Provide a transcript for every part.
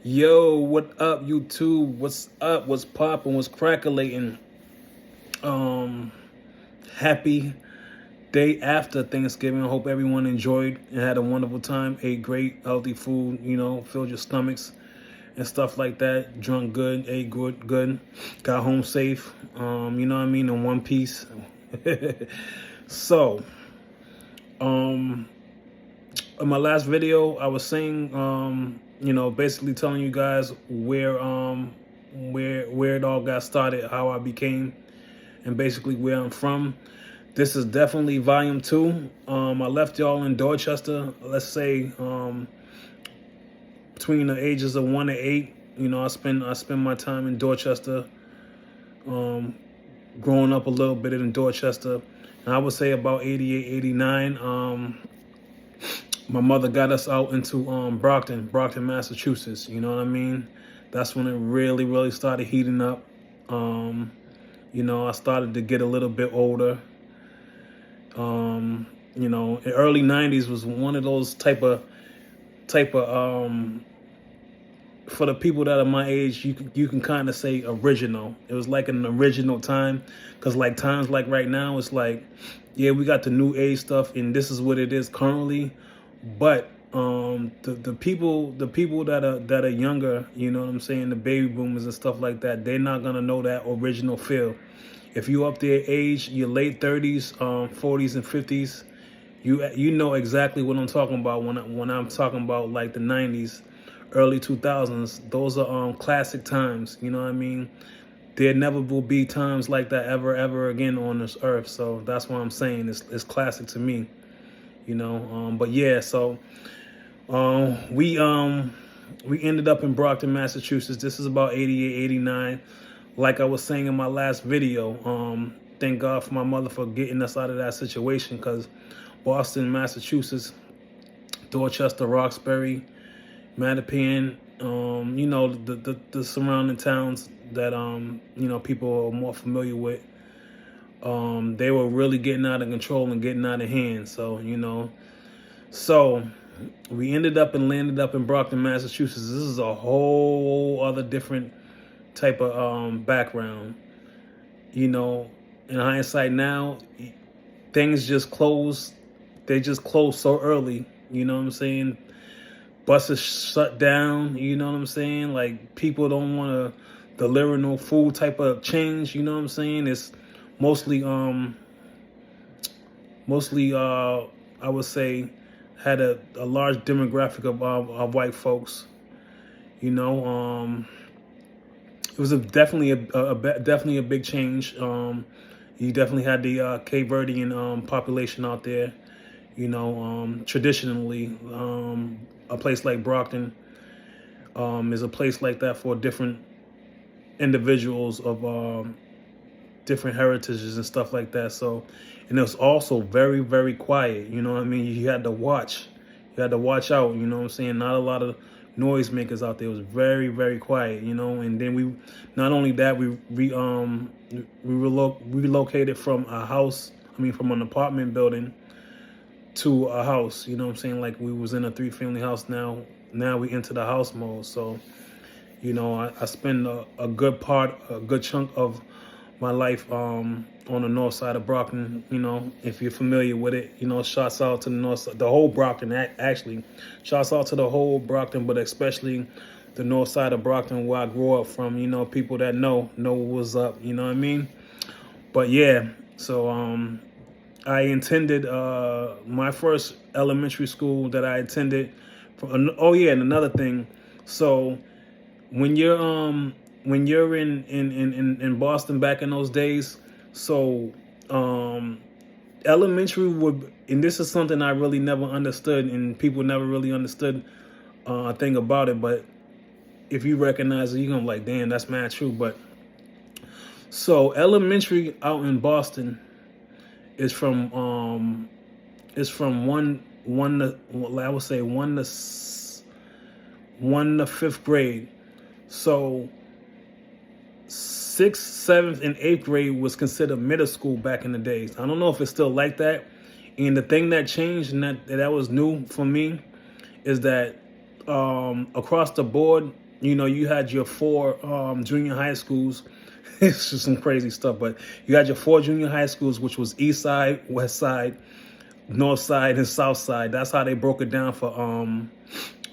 Yo, what up, YouTube? What's up? What's poppin'? What's crackalating? Um, Happy day after Thanksgiving. I hope everyone enjoyed and had a wonderful time. Ate great, healthy food. Filled your stomachs and stuff like that. Drunk good, ate good. Got home safe. You know what I mean? In one piece. So, in my last video, I was saying, basically telling you guys where it all got started, how I became, and basically where I'm from. This is definitely volume 2. I left y'all in Dorchester, let's say, between the ages of 1 and 8. I spend my time in Dorchester, growing up a little bit in Dorchester. And I would say about 88, 89. My mother got us out into Brockton, Massachusetts. You know what I mean? That's when it really, really started heating up. I started to get a little bit older. The early 90s was one of those type of for the people that are my age, you can kind of say original. It was like an original time, because like times like right now, it's like, yeah, we got the new age stuff, and this is what it is currently. But the people that are younger, you know what I'm saying, the baby boomers and stuff like that, they're not gonna know that original feel. If you up there age, your late 30s, 40s and 50s, you know exactly what I'm talking about when I'm talking about like the 90s, early 2000s. Those are classic times. You know what I mean? There never will be times like that ever again on this earth. So that's what I'm saying. It's classic to me. But yeah, so we ended up in Brockton, Massachusetts. This is about 88, 89. Like I was saying in my last video, thank God for my mother for getting us out of that situation, because Boston, Massachusetts, Dorchester, Roxbury, Mattapan, the surrounding towns that people are more familiar with. They were really getting out of control and getting out of hand. So we landed up in Brockton, Massachusetts. This is a whole other different type of background. In hindsight now, things just closed. They just closed so early. You know what I'm saying? Buses shut down. You know what I'm saying? Like, people don't want to deliver no food type of change. You know what I'm saying? It's mostly I would say, had a large demographic of white folks. It was definitely a big change. You definitely had the Cape Verdean population out there. Traditionally, a place like Brockton is a place like that for different individuals of different heritages and stuff like that. So, and it was also very, very quiet. You know what I mean? You had to watch out. You know what I'm saying? Not a lot of noisemakers out there. It was very, very quiet. And then not only that, we relocated from from an apartment building to a house. You know what I'm saying? Like, we was in a 3-family house. Now we into the house mode. So, I spend a good chunk of my life on the north side of Brockton. If you're familiar with it, shouts out to the north side, the whole Brockton, actually. Shouts out to the whole Brockton, but especially the north side of Brockton, where I grew up from. People that know what's up. You know what I mean? But yeah, so I attended my first elementary school that I attended. Oh yeah, and another thing. So when you're in Boston back in those days, so elementary would, and this is something I really never understood, and people never really understood a thing about it. But if you recognize it, you're gonna be like, damn, that's mad true. But so elementary out in Boston is from one to, I would say, one to fifth grade. So 6th, 7th, and 8th grade was considered middle school back in the days. I don't know if it's still like that. And the thing that changed and that was new for me is that across the board, you had your four junior high schools. It's just some crazy stuff, but you had your four junior high schools, which was East Side, West Side, North Side, and South Side. That's how they broke it down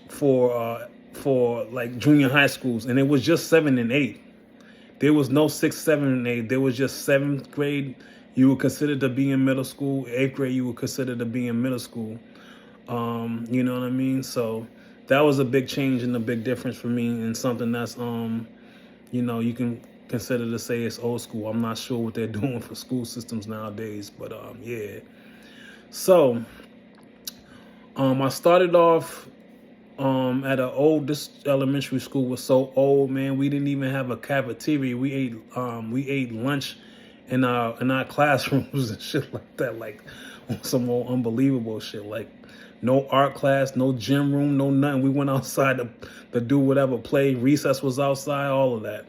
for like junior high schools, and it was just 7 and 8. There was no 6, 7, and 8. There was just 7th grade. You were considered to be in middle school. 8th grade, you were considered to be in middle school. You know what I mean? So that was a big change and a big difference for me, and something that's you can consider to say it's old school. I'm not sure what they're doing for school systems nowadays, but yeah. So I started off this elementary school was so old, man. We didn't even have a cafeteria. We ate lunch in our classrooms and shit like that, like some old unbelievable shit. Like no art class, no gym room, no nothing. We went outside to do whatever, play. Recess was outside, all of that.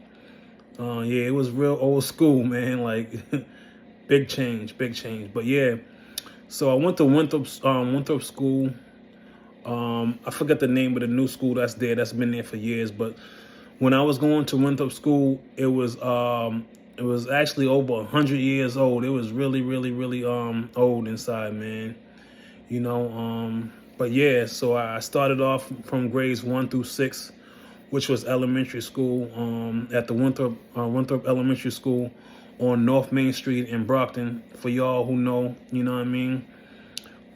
Yeah, it was real old school, man. Like big change. But yeah, so I went to Winthrop School. I forget the name of the new school that's there. That's been there for years. But when I was going to Winthrop School, it was actually over 100 years old. It was really, really, really old inside, man. But yeah, so I started off from grades 1 through 6, which was elementary school at the Winthrop Elementary School on North Main Street in Brockton. For y'all who know, you know what I mean,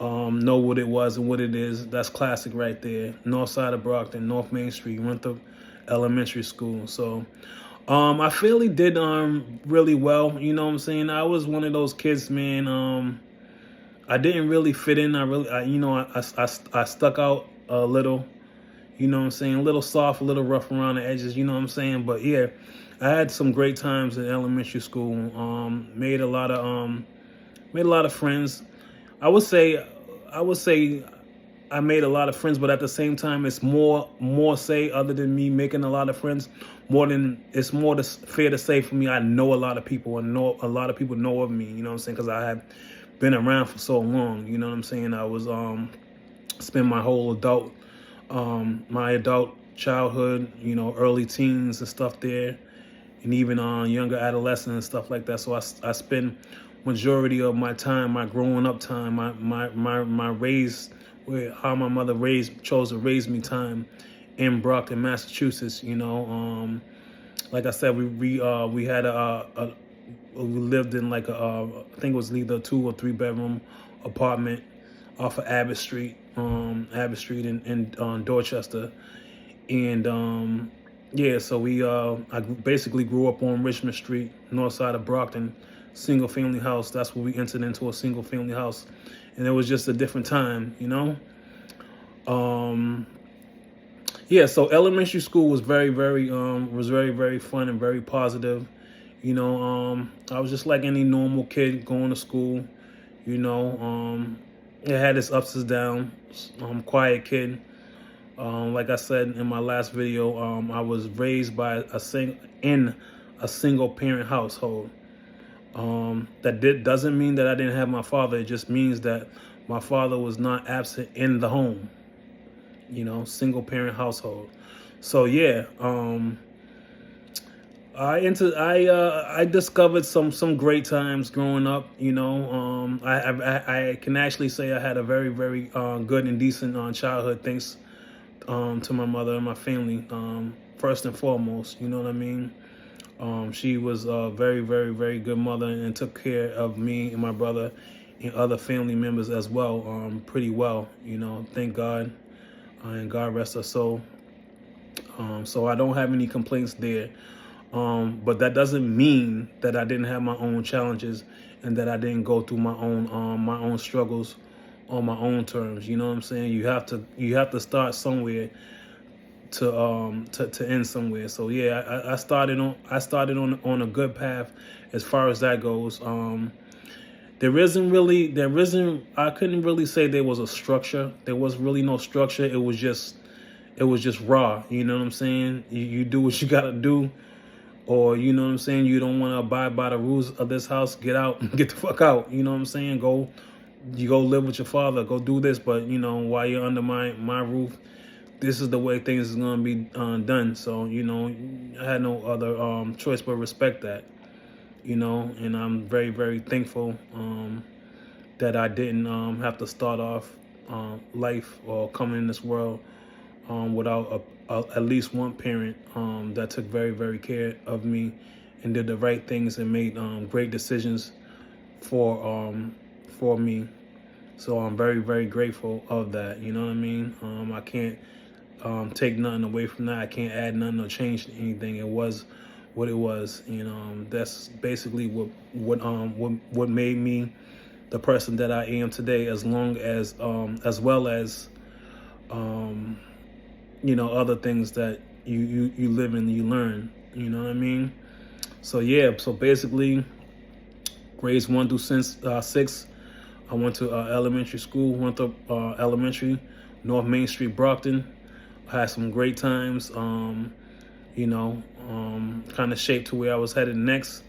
know what it was and what it is. That's classic right there. North side of Brockton, North Main Street, Winthrop Elementary School. So I fairly did really well. You know what I'm saying? I was one of those kids, man. I didn't really fit in. I stuck out a little. You know what I'm saying? A little soft, a little rough around the edges, you know what I'm saying? But yeah, I had some great times in elementary school. Made a lot of friends. I would say I made a lot of friends, but at the same time, it's more say, other than me making a lot of friends, it's more fair to say for me, I know a lot of people, and a lot of people know of me, you know what I'm saying? Because I have been around for so long, you know what I'm saying? I was spent my whole adult childhood, early teens and stuff there, and even younger adolescence and stuff like that. So I spend majority of my time, my growing up time, my raised, how my mother chose to raise me time in Brockton, Massachusetts. Like I said, we had we lived in like I think it was either a 2 or 3 bedroom apartment off of Abbott Street in Dorchester, and yeah, so I basically grew up on Richmond Street, north side of Brockton, single family house. That's where we entered into a single family house, and it was just a different time, Yeah, so elementary school was very, very fun and very positive. I was just like any normal kid going to school. It had its ups and downs. Quiet kid. Like I said in my last video, I was raised by in a single parent household. Doesn't mean that I didn't have my father. It just means that my father was not absent in the home. Single parent household. So yeah, I discovered some great times growing up. I can actually say I had a very, very good and decent childhood, thanks to my mother and my family. First and foremost, you know what I mean. She was a very, very, very good mother and took care of me and my brother and other family members as well, pretty well. Thank God, and God rest her soul. So I don't have any complaints there. But that doesn't mean that I didn't have my own challenges and that I didn't go through my own struggles on my own terms. You know what I'm saying? You have to start somewhere to end somewhere. So yeah, I started on a good path as far as that goes. I couldn't really say there was a structure. There was really no structure. It was just raw. You know what I'm saying? You do what you gotta do. Or, you know what I'm saying, you don't want to abide by the rules of this house, get out, get the fuck out. You know what I'm saying? You go live with your father, go do this. But, while you're under my roof, this is the way things is gonna be done. So I had no other choice but respect that. And I'm very, very thankful that I didn't have to start off life or come in this world without at least one parent that took very, very care of me and did the right things and made great decisions for me. So I'm very, very grateful of that. You know what I mean? I can't take nothing away from that. I can't add nothing or change anything. It was what it was. That's basically what made me the person that I am today. As long as well as other things that you live and you learn. You know what I mean? So yeah. So basically, grades 1 through 6. I went to elementary school, Elementary, North Main Street, Brockton. I had some great times, kind of shaped to where I was headed next.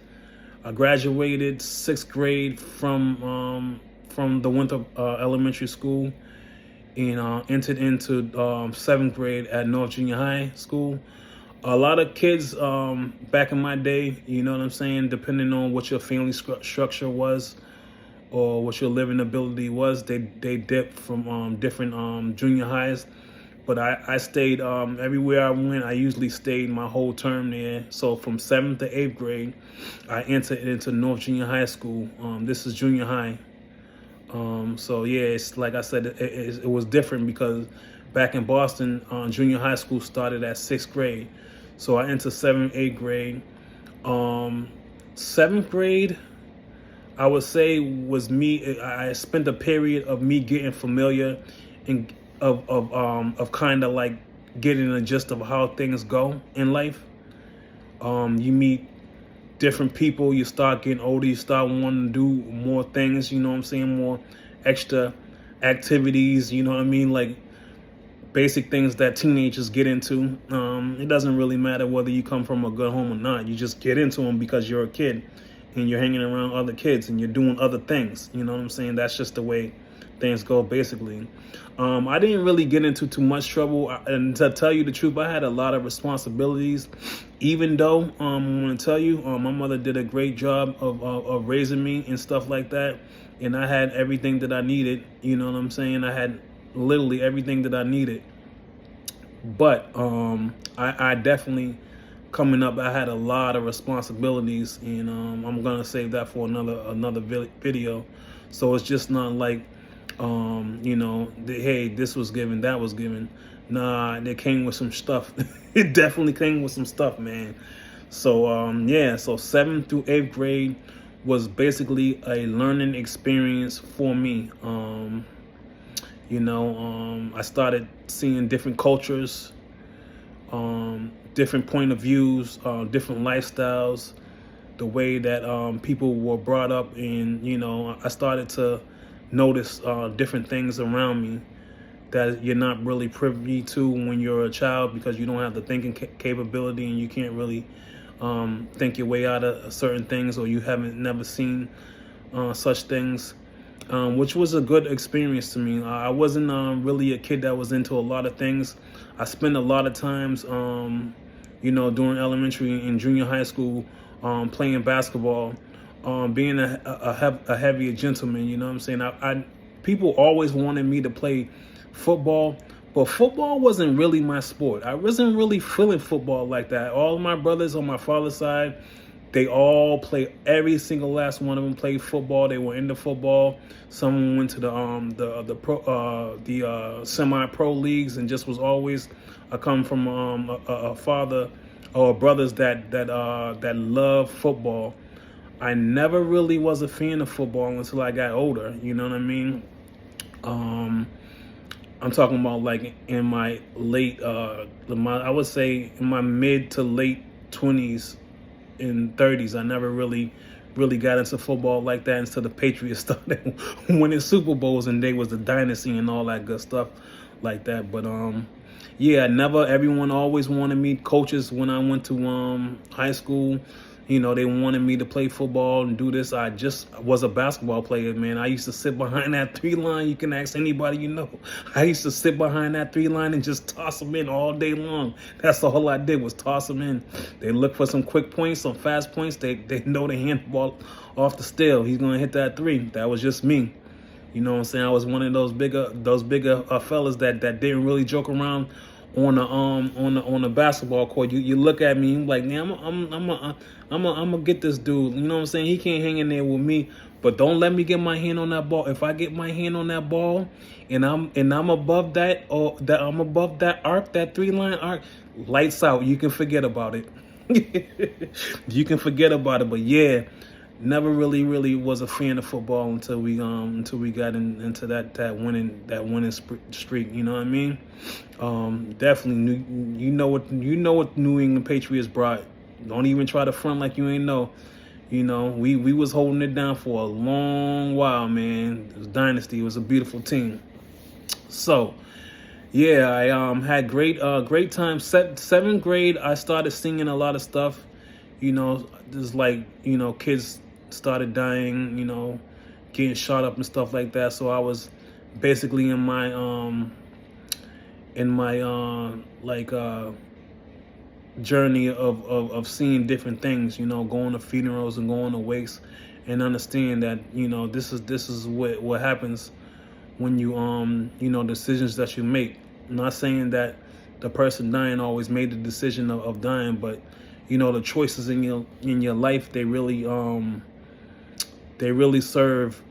I graduated 6th grade from the Winthrop Elementary School and entered into 7th grade at North Junior High School. A lot of kids back in my day, you know what I'm saying, depending on what your family structure was, or what your living ability was, they dipped from different junior highs. But I stayed everywhere I went. I usually stayed my whole term there. So from 7th to 8th grade, I entered into North Junior High School. This is junior high. So yeah, it's like I said, it was different because back in Boston, junior high school started at 6th grade. So I entered 7th, 8th grade. 7th grade, I would say, was me. I spent a period of me getting familiar and of kind of like getting a gist of how things go in life. You meet different people, you start getting older, you start wanting to do more things, more extra activities, like basic things that teenagers get into. It doesn't really matter whether you come from a good home or not. You just get into them because you're a kid and you're hanging around other kids and you're doing other things. That's just the way things go, basically. I didn't really get into too much trouble, and to tell you the truth, I had a lot of responsibilities, even though I'm going to tell you, my mother did a great job of raising me and stuff like that, and I had everything that I needed. I had literally everything that I needed. But I definitely, coming up, I had a lot of responsibilities, and I'm gonna save that for another video. So it's just not like hey, this was given, that was given. Nah, it came with some stuff. It definitely came with some stuff, man. So yeah, so 7th through 8th grade was basically a learning experience for me. I started seeing different cultures, different point of views, different lifestyles, the way that people were brought up, and I started to notice different things around me that you're not really privy to when you're a child, because you don't have the thinking capability and you can't really think your way out of certain things, or you haven't never seen such things, which was a good experience to me. I wasn't really a kid that was into a lot of things. I spent a lot of times, during elementary and junior high school, playing basketball, being a heavier gentleman. People always wanted me to play football, but football wasn't really my sport. I wasn't really feeling football like that. All of my brothers on my father's side, they all played. Every single last one of them played football. They were into football. Some went to the semi-pro leagues, and just was always. I come from a father or brothers that love football. I never really was a fan of football until I got older. You know what I mean? I'm talking about like in my late, I would say in my mid to late 20s and 30s. I never really got into football like that until the Patriots started winning Super Bowls, and they was the dynasty and all that good stuff like that. But yeah, everyone always wanted me. Coaches when I went to high school, They wanted me to play football and do this. I just was a basketball player, man. I used to sit behind that 3 line. You can ask anybody you know. I used to sit behind that 3 line and just toss them in all day long. That's all I did was toss them in. They look for some quick points, some fast points. They know the handball off the steal. He's going to hit that 3. That was just me. You know what I'm saying? I was one of those bigger fellas that didn't really joke around on the basketball court. You look at me, you're like, man, I'm gonna get this dude. You know what I'm saying? He can't hang in there with me, but don't let me get my hand on that ball. If I get my hand on that ball, and I'm above that, or that I'm above that arc, that 3-line arc, lights out. You can forget about it. You can forget about it. But yeah, never really was a fan of football until we got into that winning streak. You know what I mean? Definitely you know what New England Patriots brought. Don't even try to front like you ain't know. We was holding it down for a long while, man. It was dynasty. It was a beautiful team. So yeah, I had great time. 7th grade, I started singing a lot of stuff. There's kids started dying, getting shot up and stuff like that. So I was basically in my journey of seeing different things, going to funerals and going to wakes, and understand that this is what happens when you decisions that you make. I'm not saying that the person dying always made the decision of dying, but the choices in your life, they really serve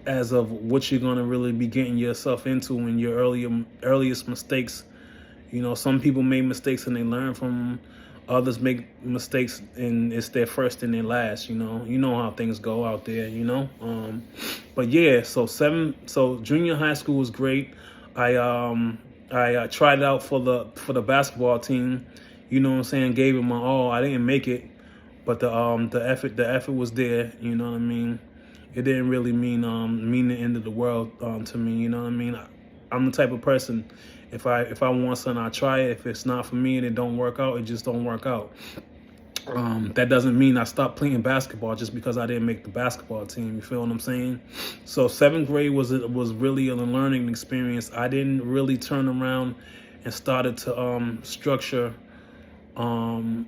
as of what you're gonna really be getting yourself into in your earliest mistakes. Some people make mistakes and they learn from them. Others make mistakes and it's their first and their last. You know how things go out there. But yeah, so junior high school was great. I tried out for the basketball team. You know what I'm saying? Gave it my all. I didn't make it, but the effort was there. You know what I mean? It didn't really mean the end of the world to me. You know what I mean? I'm the type of person, if I want something, I try it. If it's not for me and it don't work out, it just don't work out. That doesn't mean I stopped playing basketball just because I didn't make the basketball team. You feel what I'm saying? So 7th grade was really a learning experience. I didn't really turn around and started to structure how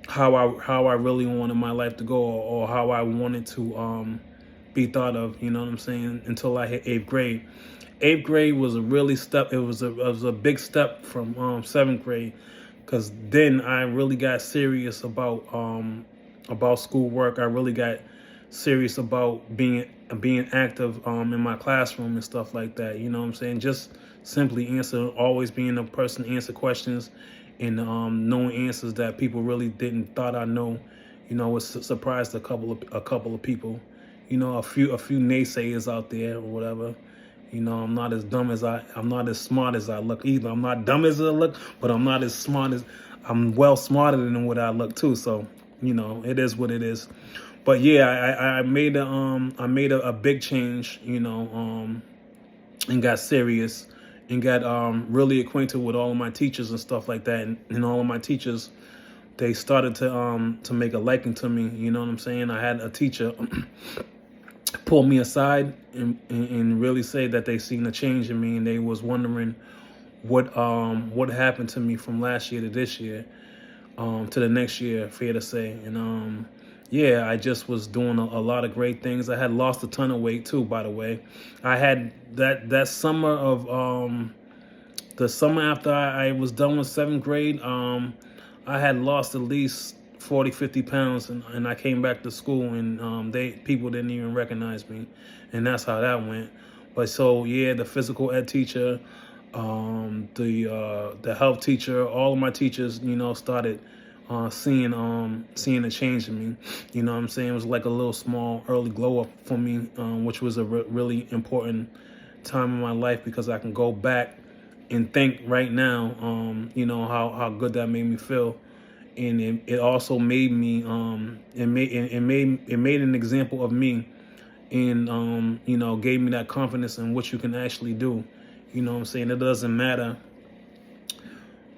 I really wanted my life to go, or how I wanted to be thought of. You know what I'm saying? Until I hit 8th grade. 8th grade was a really step. It was a big step from 7th grade, because then I really got serious about schoolwork. I really got serious about being active in my classroom and stuff like that. You know what I'm saying? Just simply always being the person to answer questions, and knowing answers that people really didn't thought I know. Was surprised a couple of people. A few naysayers out there or whatever. I'm not as smart as I look either. I'm not dumb as I look, but I'm not as smart as I'm well smarter than what I look too. So, it is what it is. But yeah, I made a big change, and got serious and got really acquainted with all of my teachers and stuff like that. And all of my teachers, they started to make a liking to me. You know what I'm saying? I had a teacher pull me aside and really say that they seen a change in me, and they was wondering what happened to me from last year to this year, to the next year, fair to say. And yeah, I just was doing a lot of great things. I had lost a ton of weight too, by the way. I had that summer of the summer after I was done with 7th grade, I had lost at least 40, 50 pounds, and I came back to school, and people didn't even recognize me, and that's how that went. But so yeah, the physical ed teacher, the health teacher, all of my teachers, started seeing a change in me. You know what I'm saying? It was like a little small early glow up for me, which was a really important time in my life, because I can go back and think right now, how good that made me feel. And it also made me, it made an example of me, and gave me that confidence in what you can actually do. You know what I'm saying? It doesn't matter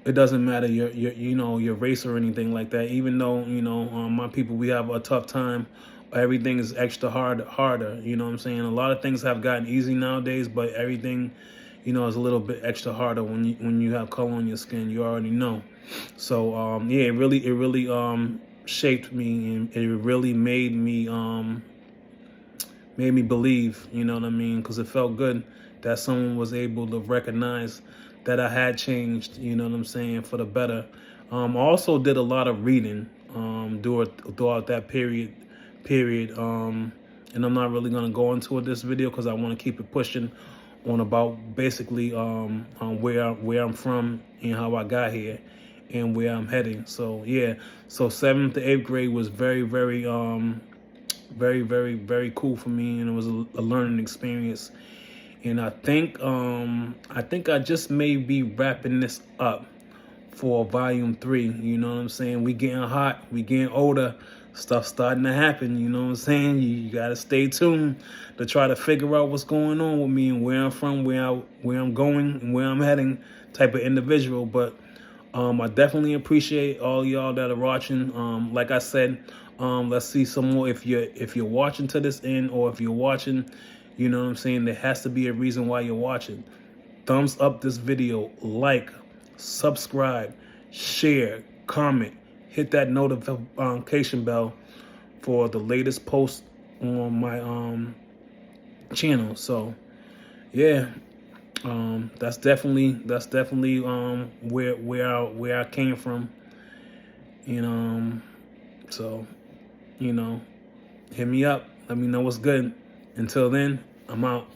it doesn't matter your race or anything like that. Even though my people, we have a tough time, everything is extra harder. You know what I'm saying? A lot of things have gotten easy nowadays, but everything is a little bit extra harder when you have color on your skin. You already know. So yeah, it really shaped me, and it really made me believe, you know what I mean? Because it felt good that someone was able to recognize that I had changed, you know what I'm saying, for the better. I also did a lot of reading throughout that period. And I'm not really gonna go into it this video because I want to keep it pushing on about basically where I'm from and how I got here and where I'm heading. So yeah, so 7th to 8th grade was very, very very cool for me, and it was a learning experience. And I think I just may be wrapping this up for volume 3. You know what I'm saying? We getting hot, we getting older, stuff starting to happen. You know what I'm saying? You gotta stay tuned to try to figure out what's going on with me and where I'm from, where I'm going, and where I'm heading, type of individual. But I definitely appreciate all y'all that are watching. Like I said, let's see some more. If you're watching to this end, or if you're watching, you know what I'm saying, there has to be a reason why you're watching. Thumbs up this video, like, subscribe, share, comment, hit that notification bell for the latest post on my channel. So yeah, that's definitely where I came from. And so hit me up, let me know what's good. Until then, I'm out.